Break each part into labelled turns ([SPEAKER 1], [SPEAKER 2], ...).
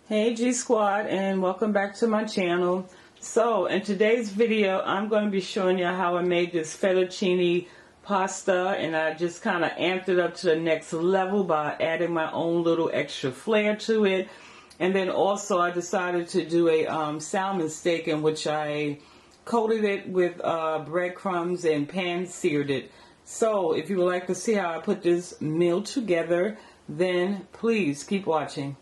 [SPEAKER 1] Hey G Squad, and welcome back to my channel. So in today's video I'm going to be showing you how I made this fettuccine pasta, and I just kind of amped it up to the next level by adding my own little extra flair to it. And then also I decided to do a salmon steak, in which I coated it with breadcrumbs and pan seared it. So if you would like to see how I put this meal together, then please keep watching.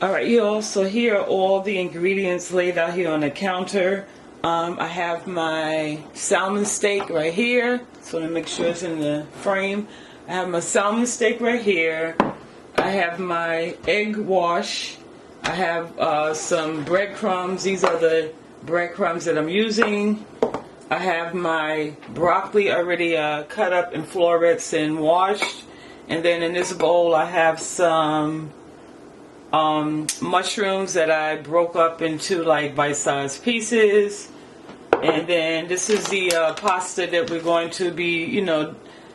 [SPEAKER 1] Alright y'all, so here are all the ingredients laid out here on the counter. I have my salmon steak right here, so to make sure it's in the frame. I have my salmon steak right here. I have my egg wash. I have some breadcrumbs. These are the breadcrumbs that I'm using. I have my broccoli already cut up in florets and washed. And then in this bowl I have some mushrooms that I broke up into like bite-sized pieces. And then this is the pasta that we're going to be,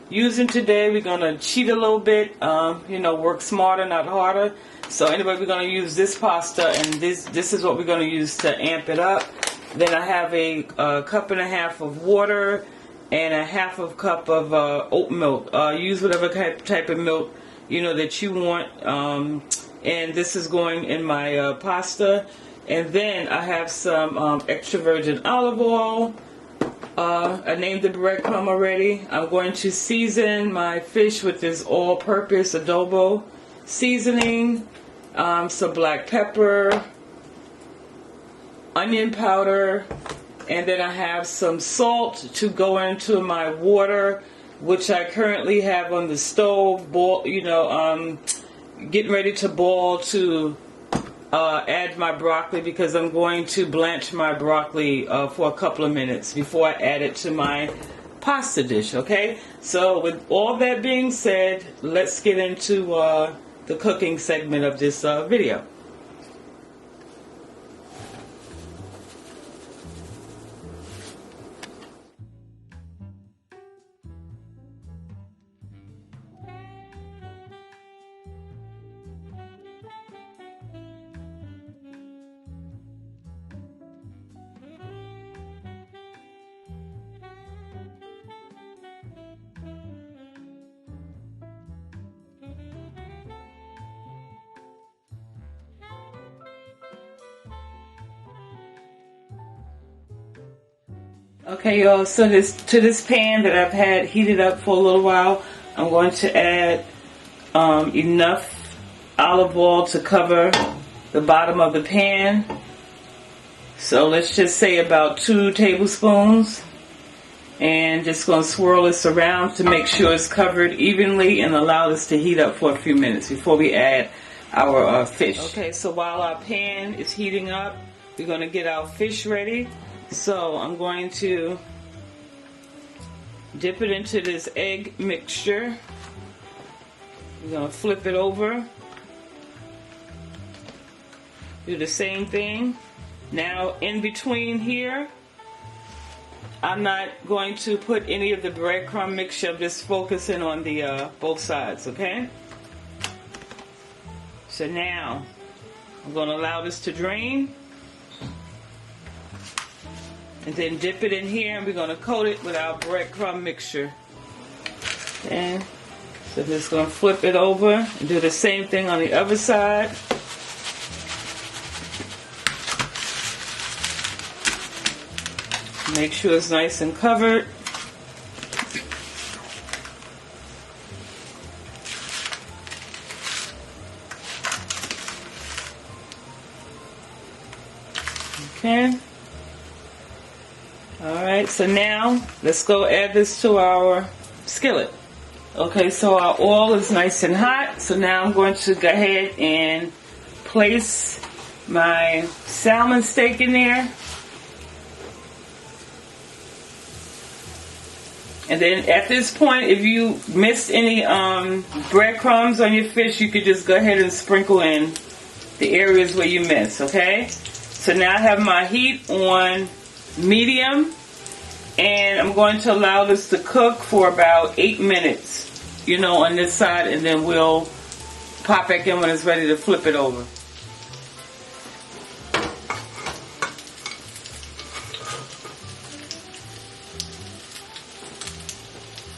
[SPEAKER 1] using today. We're going to cheat a little bit, work smarter, not harder. So anyway, we're going to use this pasta, and this is what we're going to use to amp it up. Then I have a cup and a half of water and a half of cup of oat milk. Use whatever type of milk that you want. And this is going in my pasta. And then I have some extra virgin olive oil. I named the breadcrumb already. I'm going to season my fish with this all-purpose adobo seasoning, some black pepper, onion powder, and then I have some salt to go into my water, which I currently have on the stove, getting ready to boil to add my broccoli, because I'm going to blanch my broccoli for a couple of minutes before I add it to my pasta dish. Okay, so with all that being said, let's get into the cooking segment of this video. Okay, y'all, so to this pan that I've had heated up for a little while, I'm going to add enough olive oil to cover the bottom of the pan. So let's just say about 2 tablespoons. And just going to swirl this around to make sure it's covered evenly, and allow this to heat up for a few minutes before we add our fish. Okay, so while our pan is heating up, we're going to get our fish ready. So I'm going to dip it into this egg mixture. We're going to flip it over. Do the same thing. Now in between here, I'm not going to put any of the breadcrumb mixture. I'm just focusing on the both sides, okay? So now I'm going to allow this to drain. And then dip it in here, and we're going to coat it with our breadcrumb mixture. And so just going to flip it over and do the same thing on the other side. Make sure it's nice and covered. Okay. Alright, so now let's go add this to our skillet. Okay, so our oil is nice and hot. So now I'm going to go ahead and place my salmon steak in there. And then at this point, if you missed any breadcrumbs on your fish, you could just go ahead and sprinkle in the areas where you missed, okay? So now I have my heat on medium, and I'm going to allow this to cook for about 8 minutes, you know, on this side, and then we'll pop back in when it's ready to flip it over.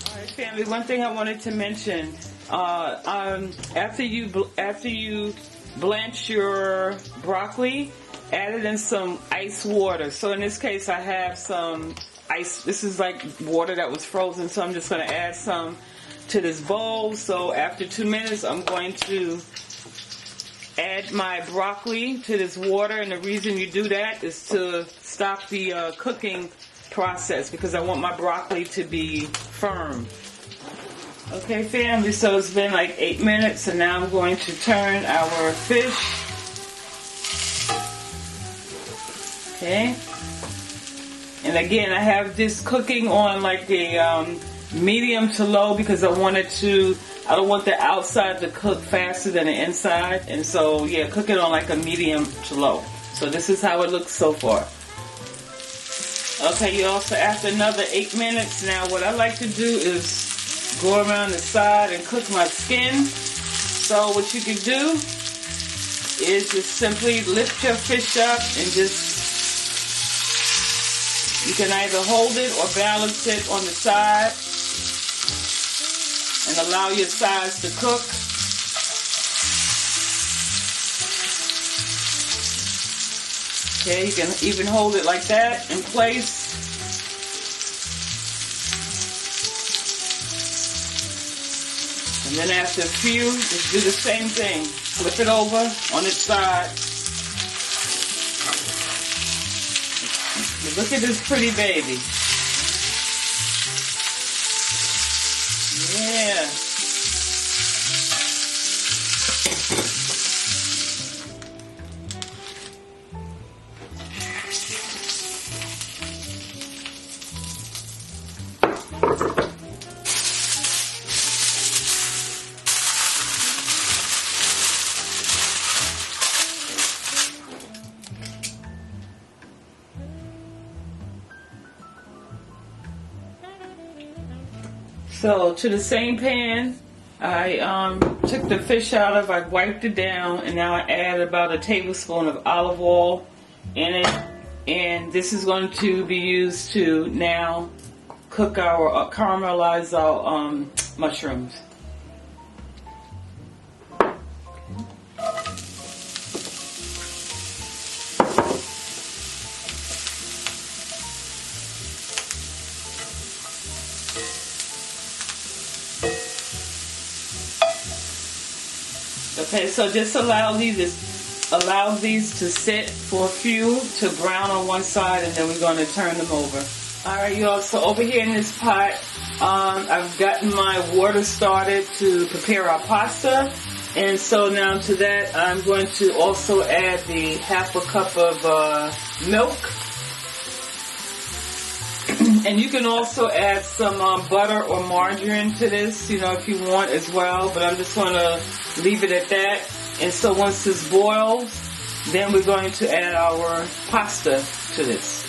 [SPEAKER 1] Alright, family, one thing I wanted to mention, after you blanch your broccoli, add it in some ice water. So in this case I have some ice. This is like water that was frozen, so I'm just going to add some to this bowl. So after 2 minutes I'm going to add my broccoli to this water, and the reason you do that is to stop the cooking process, because I want my broccoli to be firm. Okay, family, so it's been like 8 minutes, and now I'm going to turn our fish. Okay. And again, I have this cooking on like a medium to low, because I don't want the outside to cook faster than the inside. And so, yeah, cook it on like a medium to low. So this is how it looks so far. Okay, y'all, so after another 8 minutes, now what I like to do is go around the side and cook my skin. So what you can do is just simply lift your fish up and you can either hold it or balance it on the side and allow your sides to cook. Okay, you can even hold it like that in place. And then after a few, just do the same thing. Flip it over on its side. Look at this pretty baby. Yeah. So to the same pan, I took the fish out of, I wiped it down, and now I add about a tablespoon of olive oil in it. And this is going to be used to now cook our, caramelize our mushrooms. Okay, so just allow these to sit for a few to brown on one side, and then we're going to turn them over. Alright, y'all, so over here in this pot, I've gotten my water started to prepare our pasta. And so now to that, I'm going to also add the half a cup of milk. And you can also add some butter or margarine to this, you know, if you want as well. But I'm just going to leave it at that. And so once this boils, then we're going to add our pasta to this.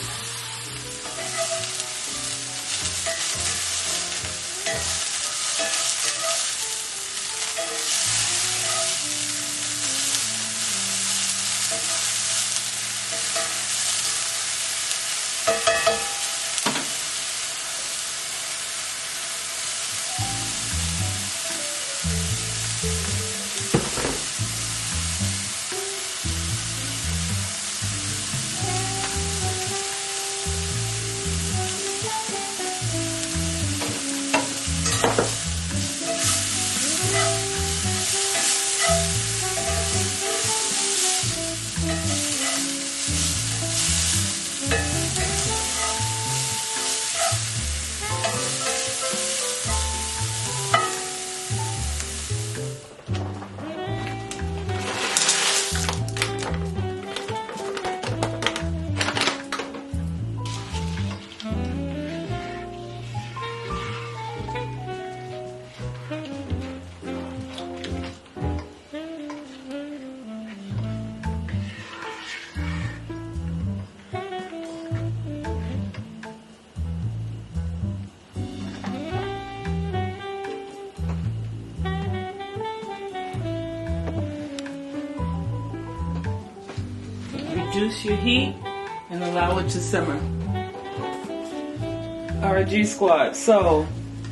[SPEAKER 1] reduce your heat and allow it to simmer. Alright, G Squad, so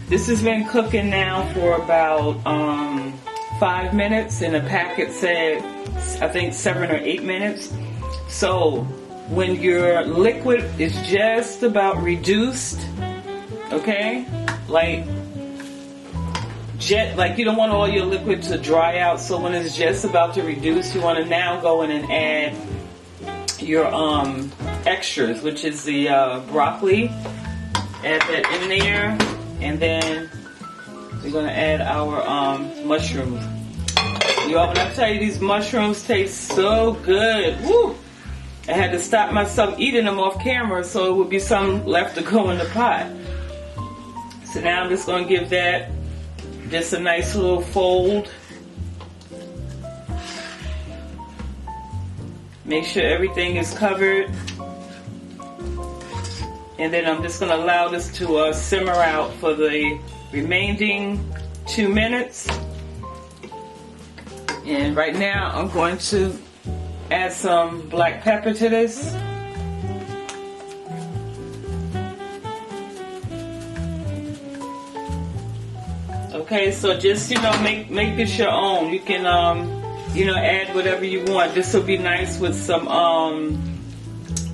[SPEAKER 1] this has been cooking now for about 5 minutes, and the packet said I think 7 or 8 minutes. So when your liquid is just about reduced, okay, like you don't want all your liquid to dry out, so when it's just about to reduce, you want to now go in and add your extras, which is the broccoli. Add that in there, and then we're going to add our mushrooms. Y'all, when I tell you these mushrooms taste so good, woo! I had to stop myself eating them off camera so it would be some left to go in the pot. So now I'm just going to give that just a nice little fold. Make sure everything is covered. And then I'm just going to allow this to simmer out for the remaining 2 minutes. And right now I'm going to add some black pepper to this. Okay, so just, make this your own. You can, add whatever you want. This will be nice with some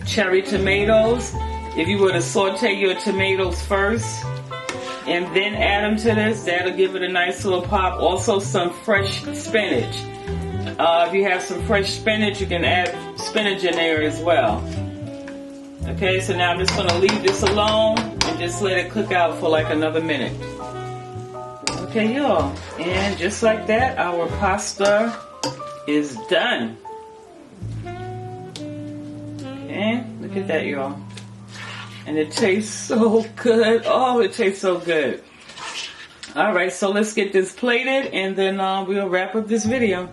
[SPEAKER 1] cherry tomatoes. If you were to saute your tomatoes first and then add them to this, that'll give it a nice little pop. Also some fresh spinach. If you have some fresh spinach, you can add spinach in there as well. Okay, so now I'm just going to leave this alone and just let it cook out for like another minute. Okay, y'all, and just like that, our pasta is done. Okay, look at that, y'all. And it tastes so good. Oh, it tastes so good. All right, so let's get this plated, and then we'll wrap up this video.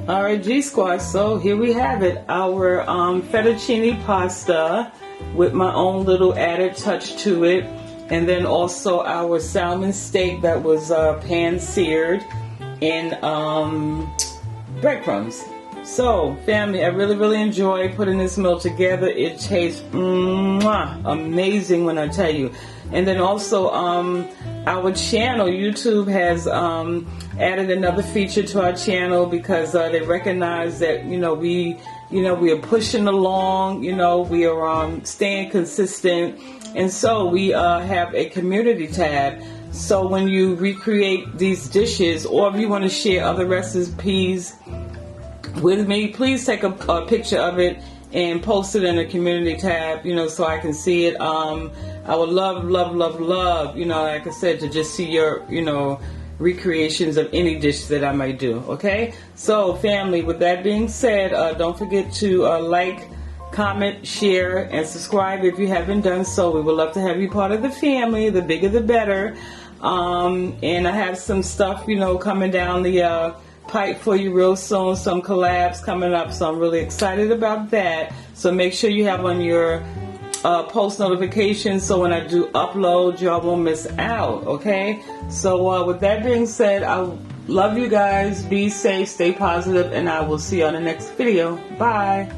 [SPEAKER 1] Alright, G Squad, so here we have it, our fettuccine pasta with my own little added touch to it, and then also our salmon steak that was pan seared in breadcrumbs. So family, I really enjoy putting this meal together. It tastes amazing when I tell you. And then also our channel, YouTube has added another feature to our channel because they recognize that we are pushing along, we are staying consistent, and so we have a community tab. So when you recreate these dishes, or if you want to share other recipes with me, please take a picture of it and post it in the community tab, so I can see it. I would love, like I said, to just see your, recreations of any dish that I might do. Okay, so family, with that being said, don't forget to like, comment, share, and subscribe if you haven't done so. We would love to have you part of the family. The bigger the better. And I have some stuff, coming down the pipe for you real soon. Some collabs coming up, so I'm really excited about that. So make sure you have on your post notifications, so when I do upload, y'all won't miss out. Okay, so with that being said, I love you guys. Be safe, stay positive, and I will see you on the next video. Bye.